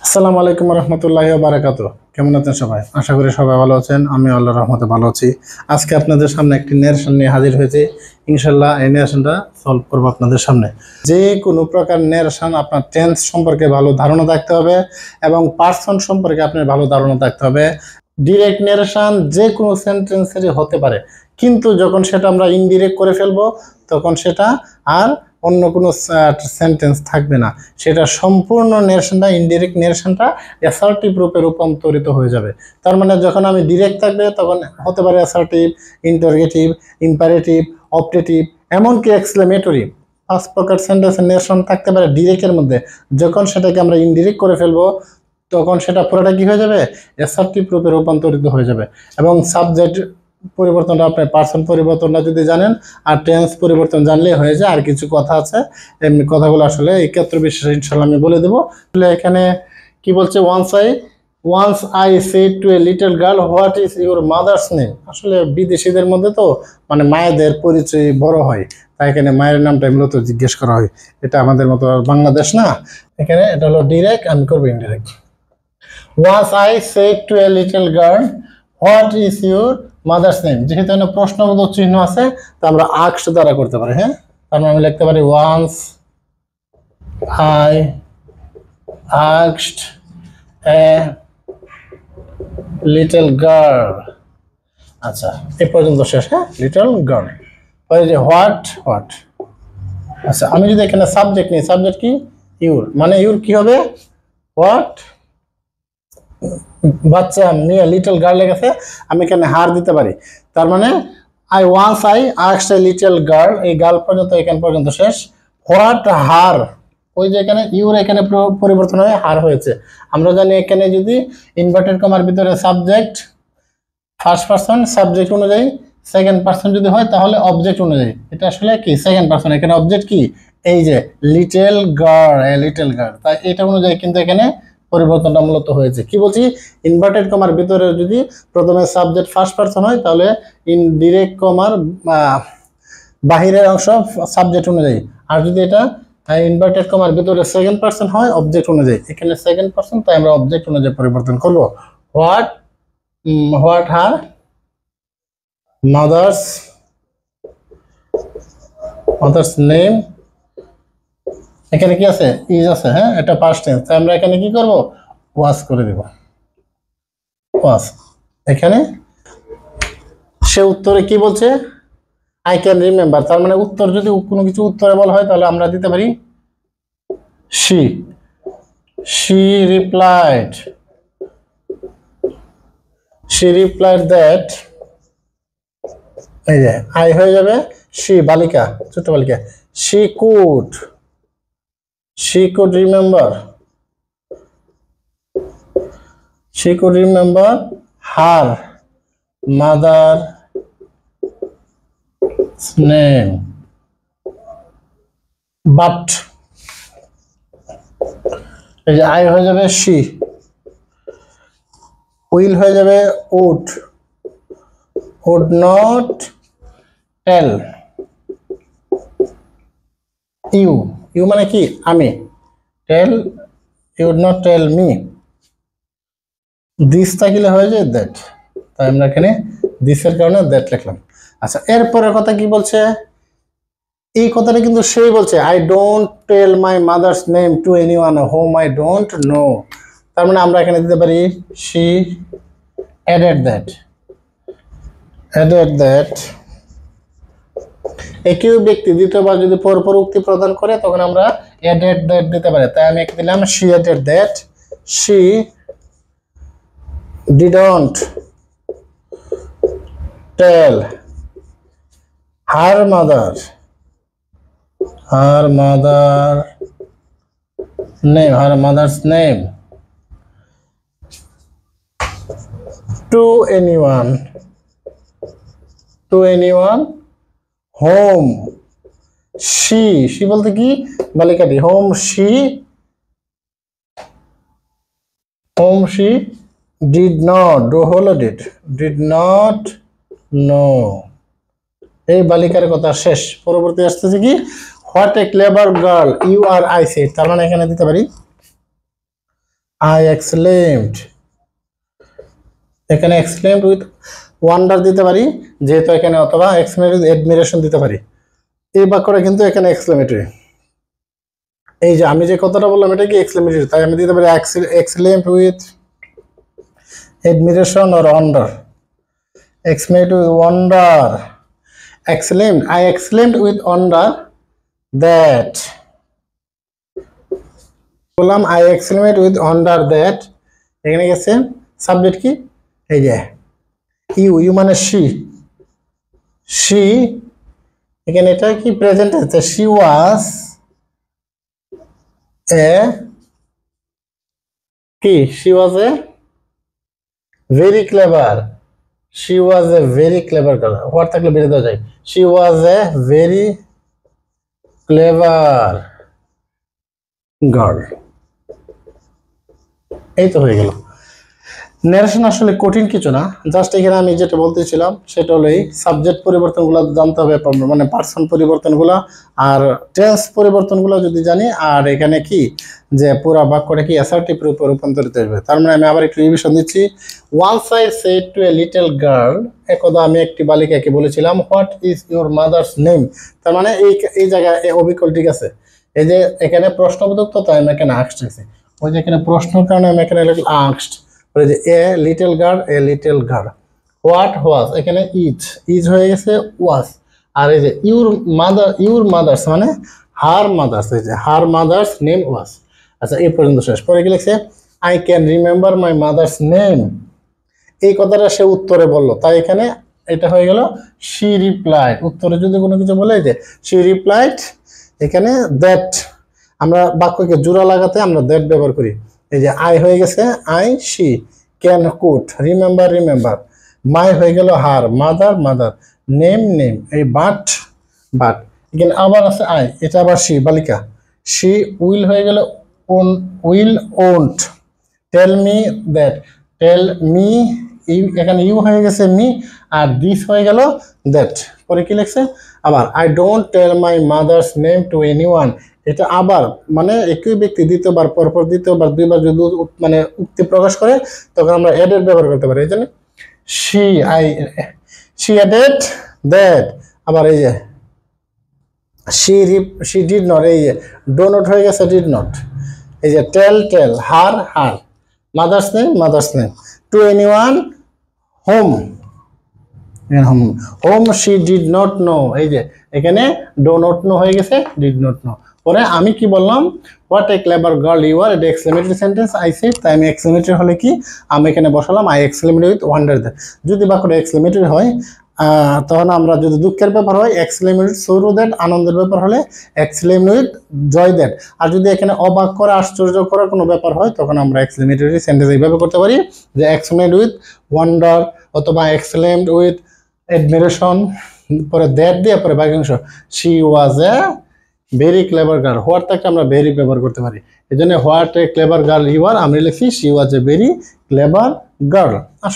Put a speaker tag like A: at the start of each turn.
A: আসসালামু আলাইকুম রহমতুল্লাহি ওয়া বারাকাতুহু। কেমন আছেন সবাই? আশা করি সবাই ভালো আছেন। আমি আল্লাহর রহমতে ভালো আছি। আজকে আপনাদের সামনে একটি নেরেশন নিয়ে হাজির হয়েছি। ইনশাল্লাহ এই নেরেশনটা সলভ করব আপনাদের সামনে। যে কোনো প্রকার নেরেশন আপনার টেন্স সম্পর্কে ভালো ধারণা থাকতে হবে এবং পার্সন সম্পর্কে আপনার ভালো ধারণা থাকতে হবে। ডিরেক্ট নেরেশন যে কোনো সেন্টেন্সেরই হতে পারে, কিন্তু যখন সেটা আমরা ইনডিরেক্ট করে ফেলবো তখন সেটা আর অন্য কোনো সেন্টেন্স থাকবে না, সেটা সম্পূর্ণ নেরেশনটা ইনডিরেক্ট নেরেশনটা অ্যাসার্টিভ রূপে রূপান্তরিত হয়ে যাবে। তার মানে যখন আমি ডিরেক্ট থাকবে তখন হতে পারে অ্যাসার্টিভ, ইন্টারগেটিভ, ইম্পারেটিভ, অপটেটিভ, এমনকি এক্সক্লেমেটরি। 5 প্রকার সেন্টেন্সের নেরেশন থাকতে পারে ডিরেক্টের মধ্যে। যখন সেটাকে আমরা ইনডিরেক্ট করে ফেলবো তখন সেটা পুরোটা কি হয়ে যাবে, অ্যাসার্টিভ রূপে রূপান্তরিত হয়ে যাবে। এবং সাবজেক্ট পরিবর্তনটা আপনার পার্সন পরিবর্তনটা যদি জানেন আর টেন্স পরিবর্তন জানলেই হয়ে যায়। আর কিছু কথা আছে, এমনি কথাগুলো আসলে এই ক্ষেত্র বিশেষে ইনশাল্লাহ আমি বলে দেবো। এখানে কি বলছে, once I said to a little girl what is your mother's name. আসলে বিদেশিদের মধ্যে তো মানে মায়েদের পরিচয় বড় হয়, তাই এখানে মায়ের নামটা মূলত জিজ্ঞেস করা হয়। এটা আমাদের মতো বাংলাদেশ না, এখানে এটা হলো ডিরেক্ট, আমি করবো indirect. Once I said to a little girl what is your mother's name. যেহেতু এখানে প্রশ্নবোধক চিহ্ন আছে তা আমরা আস্কড দ্বারা করতে পারি। হ্যাঁ, তার মানে আমি লিখতে পারি once I asked a little girl. আচ্ছা, এই পর্যন্ত শেষ। হ্যাঁ, লিটল গার্ল। পরে যে হোয়াট। আচ্ছা, আমি যদি এখানে সাবজেক্ট নিই, সাবজেক্ট কি, ইউর, মানে ইউর কি হবে, হোয়াট, বাচ্চা মেয়ে লিটল গার্ল লেগেছে, আমি এখানে হার দিতে পারি। তার মানে I asked a little girl, এই গার্ল পর্যন্ত এখান পর্যন্ত শেষ। হোয়াট হার, ওই যে এখানে ইউর এখানে পরিবর্তন হয়ে হার হয়েছে। আমরা জানি এখানে যদি ইনভার্টেড কমার ভিতরে সাবজেক্ট ফার্স্ট পারসন, সাবজেক্ট অনুযায়ী সেকেন্ড পারসন যদি হয় তাহলে অবজেক্ট অনুযায়ী। এটা আসলে কি সেকেন্ড পারসন, এখানে অবজেক্ট কি, এই যে লিটল গার্ল, লিটল গার্ল, তাই এটা অনুযায়ী কিন্তু এখানে পরিবর্তনটা মূলত হয়েছে। কি বলছি, ইনভার্টেড কমার ভিতরে যদি প্রথমে সাবজেক্ট ফার্স্ট পারসন হয় তাহলে ইনডিরেক্ট কমার বাহিরের অংশ সাবজেক্ট অনুযায়ী, আর যদি এটা ইনভার্টেড কমার ভিতরে সেকেন্ড পারসন হয় অবজেক্ট অনুযায়ী। এখানে সেকেন্ড পারসন, তাই আমরা অবজেক্ট অনুযায়ী পরিবর্তন করব। হোয়াট হার মাদার্স নেম, এখানে কি আছে, ইজ আছে। হ্যাঁ, এটা পাস্ট টেন্স, তাই আমরা এখানে কি করব, ওয়াজ করে দেব, ওয়াজ। এখানে সে উত্তরে কি বলছে, আই ক্যান রিমেম্বার, তার মানে উত্তর যদি কোনো কিছু উত্তরে বলা হয় তাহলে আমরা দিতে পারি she replied that, এই যে আই হয়ে যাবে she, বালিকা, ছোট বালিকা, she could remember her mother's name, but, এই যে আই হয়ে যাবে she, উইল হয়ে যাবে would not tell you মানে কি, আমি, you would not tell me, this থাকলে হয়ে যায় দ্যাট, তাই আমরা এখানে দিসের কারণে দ্যাট লিখলাম। আচ্ছা, এরপরের কথা কি বলছে, এই কথাটা কিন্তু সেই বলছে I don't tell my mother's name to anyone home I don't know, তার মানে আমরা এখানে দিতে পারি she added that, একই ব্যক্তি দ্বিতীয়বার যদি পরপর উক্তি প্রদান করে তখন আমরা added that দিতে পারি। তাই আমি এখানে দিলাম she added that she didn't tell her mother's name to anyone whom she বলতে কি, বালিকাটি, whom she did not know, এই বালিকার কথা শেষ। পরবর্তী আসতেছে কি, what a clever girl you are I said, তার মানে এখানে দিতে পারি আই এক্সেলেন্ট, এখানে এক্সেলেন্ট উইথ ওয়ান্ডার দিতে পারি যেহেতু এখানে, অথবা এক্সেলেন্ট উইথ অ্যাডমিরেশন দিতে পারি। এই বাক্যটা কিন্তু এখানে এক্সক্লেমেটরি। এই যে আমি যে কথাটা বললাম এটা কি এক্সক্লেমেটরি, তাই আমি দিতে পারি excellent with admiration or wonder. Excellent with wonder, excellent, I excellent with wonder that, বললাম I excellent with wonder that, এখানে গেছে সাবজেক্ট কি, এই যে ইউ, ইউ মানে শি, এখানে এটা কি প্রেজেন্ট আছে, শি ওয়াজ এ কি, she was a very clever, she was a very clever girl, what থাকলে বেরিয়ে দেওয়া যায়, she was a very clever girl. এই তো হয়ে গেল। ন্যারেশন আসলে কঠিন কিছু না, জাস্ট এখানে আমি যেটা বলতেছিলাম সেটা হলো এই সাবজেক্ট পরিবর্তনগুলো জানতে হবে, মানে পার্সন পরিবর্তনগুলো আর টেন্স পরিবর্তনগুলো যদি জানি, আর এখানে কি যে পুরো বাক্যটা কি অ্যাসার্টিভ রূপে রূপান্তরিত হবে। তার মানে আমি আবার একটু রিভিশন দিচ্ছি। Once I said to a little girl, একদা আমি একটি বালিকাকে বলেছিলাম, what is your mother's name. তার মানে এই জায়গায় অবিকল ঠিক আছে, এই যে এখানে প্রশ্নবোধক তো তাই আমি এখানে আস্কড আছে, ওই যে এখানে প্রশ্নের কারণে আমি এখানে asked, a little girl, A little girl, what was, এখানে ইজ হয়ে গেছে ওয়াজ, আর এই যে ইউর মাদার্স মানে হার মাদার্স, এই যে হার মাদার্স নেম ওয়াজ। আচ্ছা এই পর্যন্ত শেষ। পরে কি লিখছে, I can remember my mother's name, এই কথাটা সে উত্তরে বললো, তাই এখানে এটা হয়ে গেল শি রিপ্লাইড। উত্তরে যদি কোনো কিছু বলে যে শি রিপ্লাইড, এখানে দ্যাট, আমরা বাক্যকে জোড়া লাগাতে আমরা দ্যাট ব্যবহার করি। এই যে আই হয়ে গেছে I, she, can could, remember remember, my হয়ে গেল her, mother mother, name name, এই বাট, এখানে আবার আছে আই, এটা আবার শি বালিকা, শি, উইল হয়ে গেল ওন, will won't, tell me that, tell me, এখানে ইউ হয়ে গেছে মি, আর দিস হয়ে গেল দ্যাট। পরে কি লিখছে আবার, I don't tell my mother's name to anyone, এটা আবার মানে একই ব্যক্তি দ্বিতীয়বার পরপর দ্বিতীয়বার দুইবার যদি মানে উক্তি প্রকাশ করে তখন আমরা এডেড ব্যবহার করতে পারি। এই জন্য শি এডেড দ্যাট, আবার এই যে শি ডিড নট, এই যে ডো নট হয়ে গেছে ডিড নট, এই যে tell her, mother's name to anyone, home she did not know, এই যে এখানে ডো নট নো হয়ে গেছে ডিড নট নো। পরে আমি কি বললাম, what a clever girl you are, এটা এক্সক্লেমেটরি সেন্টেন্স আই সেড, তাই আমি এক্সক্লেমেটরি হলে কি আমি এখানে বসালাম I exclamatory with wonder that. যদি বাক্যটা এক্সক্লেমেটরি হয় তখন আমরা, যদি দুঃখের ব্যাপার হয় এক্সক্লেমেটরি সরু দ্যাট, আনন্দের ব্যাপার হলে এক্সক্লেম উইথ জয় দ্যাট, আর যদি এখানে অবাক করা আশ্চর্য করার কোনো ব্যাপার হয় তখন আমরা এক্সক্লেমেটরি সেন্টেন্স এইভাবে করতে পারি যে এক্সক্লেমড উইথ ওয়ান্ডার, অথবা এক্সক্লেমড উইথ অ্যাডমিরেশন, পরে দ্যাট দিয়ে পরে বাক্যাংশ, she was a very clever girl, what থেকে আমরা ভেরি ব্যবহার করতে পারি। এই জন্য what a clever girl you are, আমি লিখছি she was a very clever girl. Asha